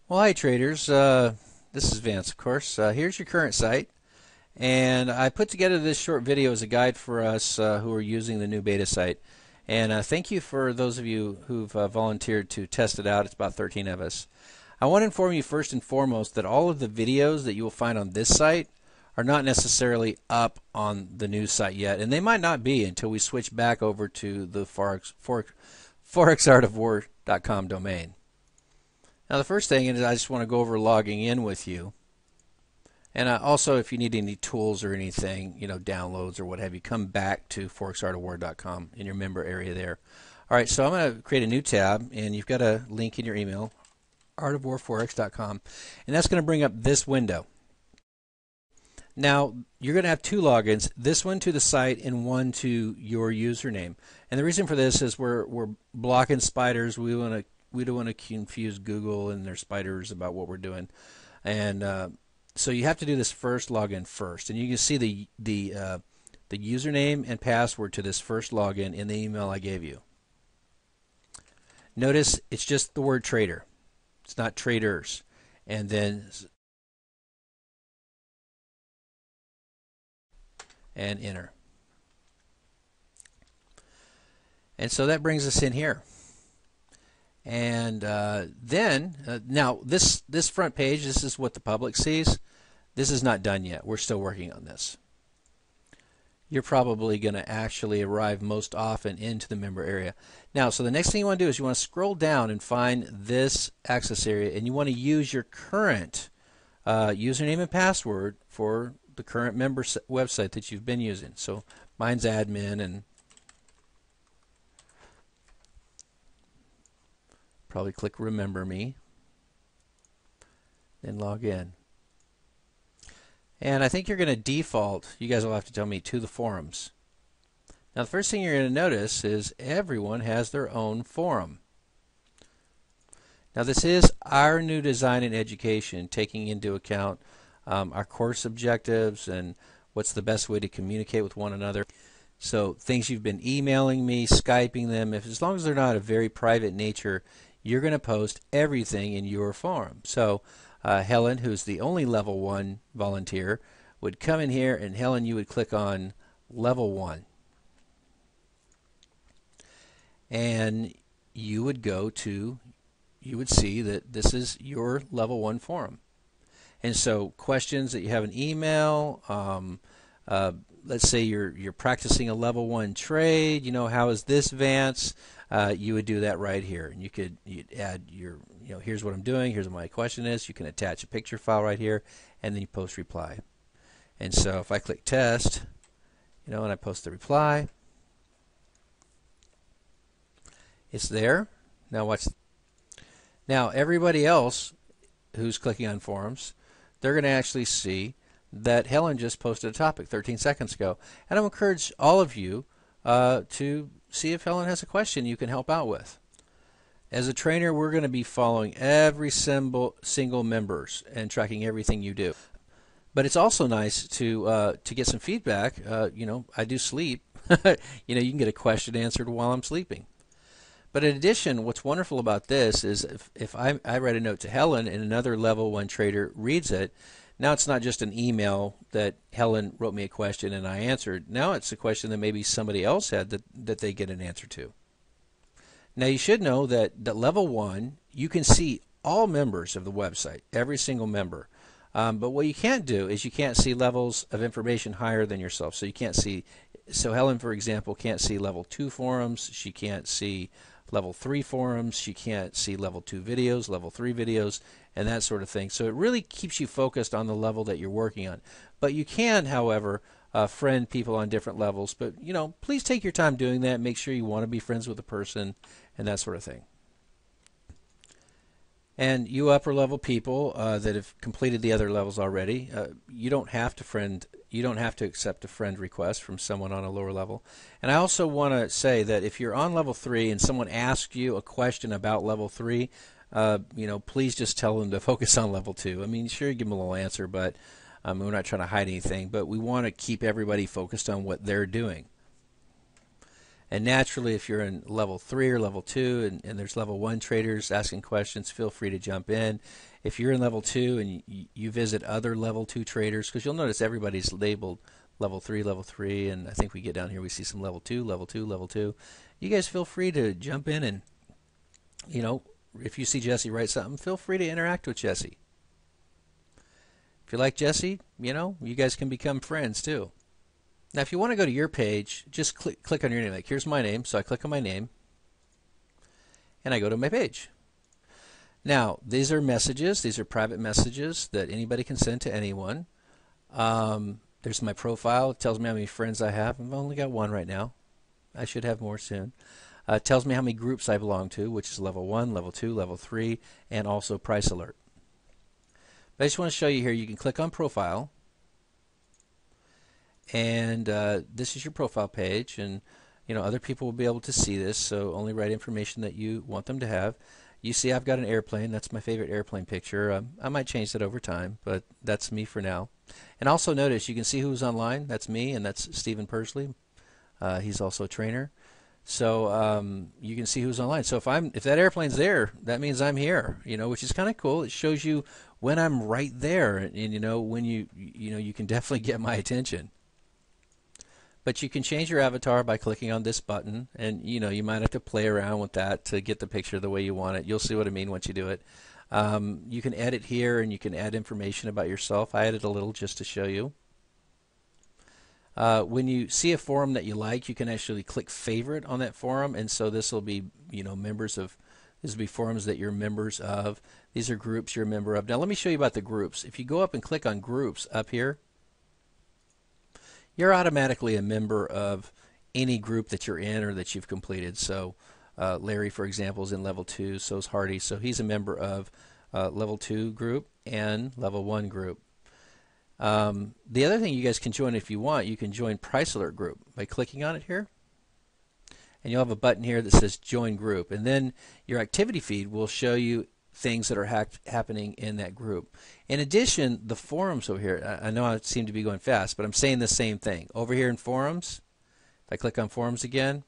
Well, hi traders. This is Vance, of course. Here's your current site, and I put together this short video as a guide for us who are using the new beta site. And thank you for those of you who've volunteered to test it out. It's about 13 of us. I want to inform you first and foremost that all of the videos that you will find on this site are not necessarily up on the new site yet, and they might not be until we switch back over to the forexartofwar.com domain. Now, the first thing is I just want to go over logging in with you. And also, if you need any tools or anything, downloads or what have you, come back to forexartofwar.com in your member area there. All right, so I'm going to create a new tab, and you've got a link in your email, artofwarforex.com, and that's going to bring up this window. Now, you're going to have two logins, this one to the site and one to your username. And the reason for this is we're blocking spiders. We don't want to confuse Google and their spiders about what we're doing. And so you have to do this first login first. And you can see the username and password to this first login in the email I gave you. Notice it's just the word trader. It's not traders. And then and enter. And so that brings us in here. And now this front page, this is what the public sees. This is not done yet. We're still working on this. You're probably going to actually arrive most often into the member area. Now, so the next thing you want to do is you want to scroll down and find this access area, and you want to use your current username and password for the current member website that you've been using. So mine's admin, and probably click remember me, then log in. And I think you're going to default, you guys will have to tell me, to the forums. Now the first thing you're going to notice is everyone has their own forum. Now this is our new design and education, taking into account our course objectives and what's the best way to communicate with one another. So things you've been emailing me, Skyping them, as long as they're not of very private nature, you're going to post everything in your forum. So Helen, who's the only level 1 volunteer, would come in here, and Helen, you would click on level 1. And you would see that this is your level 1 forum. And so questions that you have an email, let's say you're practicing a level 1 trade, how is this, Vance? You would do that right here, and you'd add your, here's what I'm doing, here's what my question is. You can attach a picture file right here, and then you post reply. And so if I click test, and I post the reply, it's there. Now watch. Now everybody else who's clicking on forums, they're going to actually see that Helen just posted a topic 13 seconds ago. And I would encourage all of you to see if Helen has a question you can help out with. As a trainer, we're going to be following every single members and tracking everything you do. But it's also nice to get some feedback. I do sleep. You can get a question answered while I'm sleeping. But in addition, what's wonderful about this is if I write a note to Helen and another level 1 trader reads it, now it's not just an email that Helen wrote me a question and I answered. Now it's a question that maybe somebody else had that they get an answer to. Now you should know that level 1, you can see all members of the website, every single member. But what you can't do is you can't see levels of information higher than yourself. So you can't see, so Helen, for example, can't see level 2 forums. She can't see level 3 forums. She can't see level 2 videos, level 3 videos, and that sort of thing. So it really keeps you focused on the level that you're working on. But you can, however, friend people on different levels. But, please take your time doing that. Make sure you want to be friends with the person and that sort of thing. And you upper level people that have completed the other levels already, you don't have to friend. You don't have to accept a friend request from someone on a lower level. And I also want to say that if you're on level 3 and someone asks you a question about level 3, please just tell them to focus on level 2. I mean, sure, give them a little answer, but we're not trying to hide anything. But we want to keep everybody focused on what they're doing. And naturally, if you're in level 3 or level 2 and there's level 1 traders asking questions, feel free to jump in. If you're in level 2 and you visit other level 2 traders, because you'll notice everybody's labeled level 3, and I think we get down here, we see some level 2, level 2, level 2. You guys feel free to jump in and, if you see Jesse write something, feel free to interact with Jesse. If you like Jesse, you guys can become friends too. Now, if you want to go to your page, just click on your name. Like, here's my name, so I click on my name, and I go to my page. Now, these are messages. These are private messages that anybody can send to anyone. There's my profile. It tells me how many friends I have. I've only got one right now. I should have more soon. It tells me how many groups I belong to, which is level 1, level 2, level 3, and also price alert. But I just want to show you here, you can click on profile. And this is your profile page, and other people will be able to see this, so only write information that you want them to have. You see I've got an airplane. That's my favorite airplane picture. I might change that over time, but that's me for now. And also notice you can see who's online. That's me, and that's Stephen Persley. He's also a trainer. So you can see who's online. So if that airplane's there, that means I'm here, which is kind of cool. It shows you when I'm right there, and when you can definitely get my attention. But you can change your avatar by clicking on this button, and you might have to play around with that to get the picture the way you want it. You'll see what I mean once you do it. You can edit here, and you can add information about yourself. I added a little just to show you. When you see a forum that you like, you can actually click favorite on that forum, and so this will be this will be forums that you're members of. These are groups you're a member of. Now let me show you about the groups. If you go up and click on groups up here, you're automatically a member of any group that you're in or that you've completed. So Larry, for example, is in level 2, so is Hardy. So he's a member of level 2 group and level 1 group. The other thing you guys can join if you want, you can join Price Alert group by clicking on it here. And you'll have a button here that says join group. And then your activity feed will show you things that are happening in that group. In addition, the forums over here, I know I seem to be going fast, but I'm saying the same thing. Over here in forums, if I click on forums again,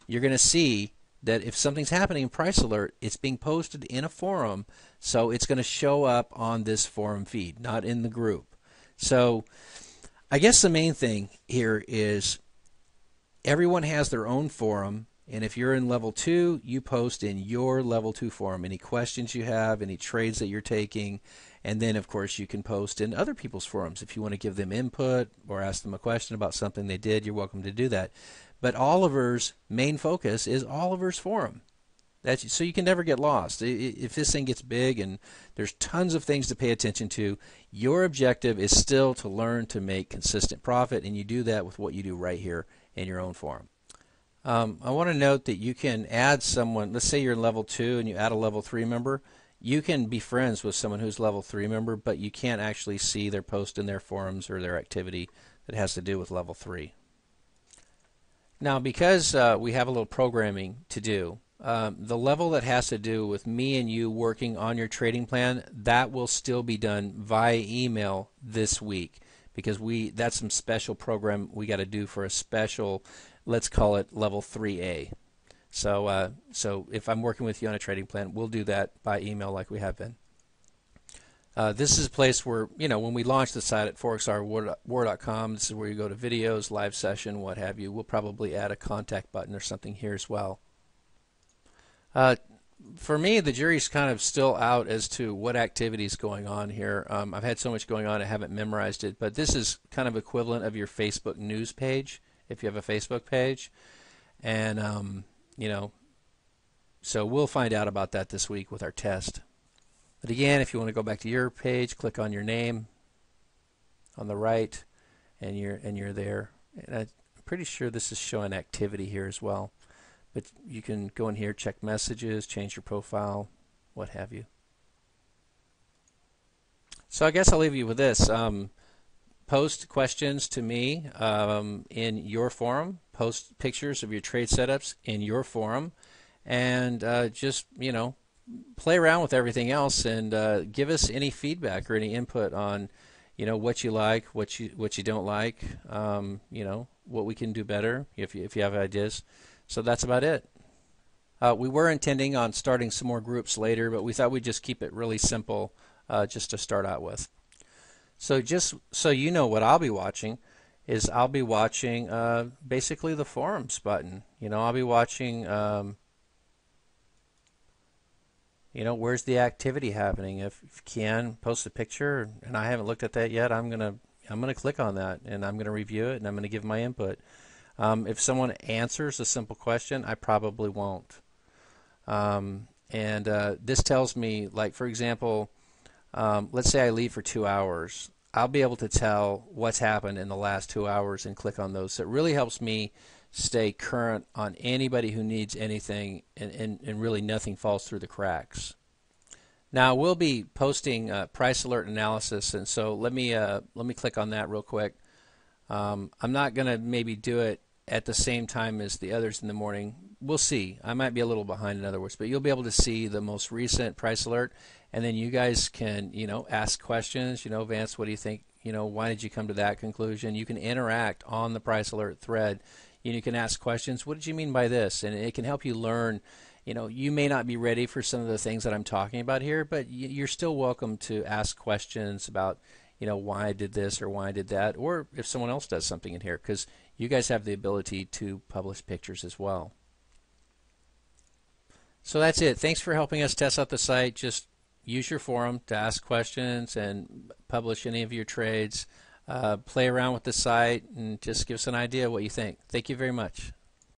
you're going to see that if something's happening in Price Alert, it's being posted in a forum, so it's going to show up on this forum feed, not in the group. So I guess the main thing here is everyone has their own forum. And if you're in level 2, you post in your level 2 forum any questions you have, any trades that you're taking, and then of course you can post in other people's forums. If you want to give them input or ask them a question about something they did, you're welcome to do that. But Oliver's main focus is Oliver's forum. So you can never get lost. If this thing gets big and there's tons of things to pay attention to, your objective is still to learn to make consistent profit, and you do that with what you do right here in your own forum. I want to note that you can add someone. Let's say you're in level 2 and you add a level 3 member. You can be friends with someone who's level 3 member, but you can't actually see their post in their forums or their activity that has to do with level 3. Now, because we have a little programming to do, the level that has to do with me and you working on your trading plan, that will still be done via email this week, because that's some special program we got to do for a special, let's call it level 3A. So if I'm working with you on a trading plan, we'll do that by email like we have been. This is a place where, when we launch the site at forexrwar.com, this is where you go to videos, live session, what have you. We'll probably add a contact button or something here as well. For me, the jury's kind of still out as to what activity is going on here. I've had so much going on, I haven't memorized it, but this is kind of equivalent of your Facebook news page, if you have a Facebook page. And, so we'll find out about that this week with our test. But again, if you want to go back to your page, click on your name on the right, and you're there. And I'm pretty sure this is showing activity here as well. But you can go in here, check messages, change your profile, what have you. So I guess I'll leave you with this. Post questions to me in your forum. Post pictures of your trade setups in your forum. And just, play around with everything else, and give us any feedback or any input on, what you like, what you don't like, what we can do better if you have ideas. So that's about it. We were intending on starting some more groups later, but we thought we'd just keep it really simple just to start out with. So just so you know what I'll be watching is I'll be watching basically the forums button. I'll be watching where's the activity happening. If Kian posts a picture and I haven't looked at that yet, I'm gonna click on that and I'm gonna review it and I'm gonna give my input. If someone answers a simple question, I probably won't. This tells me, like for example, let's say I leave for 2 hours. I'll be able to tell what's happened in the last 2 hours and click on those. So it really helps me stay current on anybody who needs anything, and really nothing falls through the cracks. Now we'll be posting price alert analysis, and so let me click on that real quick. I'm not going to maybe do it at the same time as the others in the morning. We'll see. I might be a little behind, in other words, but you'll be able to see the most recent price alert, and then you guys can, ask questions. Vance, what do you think? Why did you come to that conclusion? You can interact on the price alert thread. You can ask questions. What did you mean by this? And it can help you learn. You may not be ready for some of the things that I'm talking about here, but you're still welcome to ask questions about, why I did this or why I did that, or if someone else does something in here, because you guys have the ability to publish pictures as well. So that's it. Thanks for helping us test out the site. Just use your forum to ask questions and publish any of your trades. Play around with the site and just give us an idea of what you think. Thank you very much.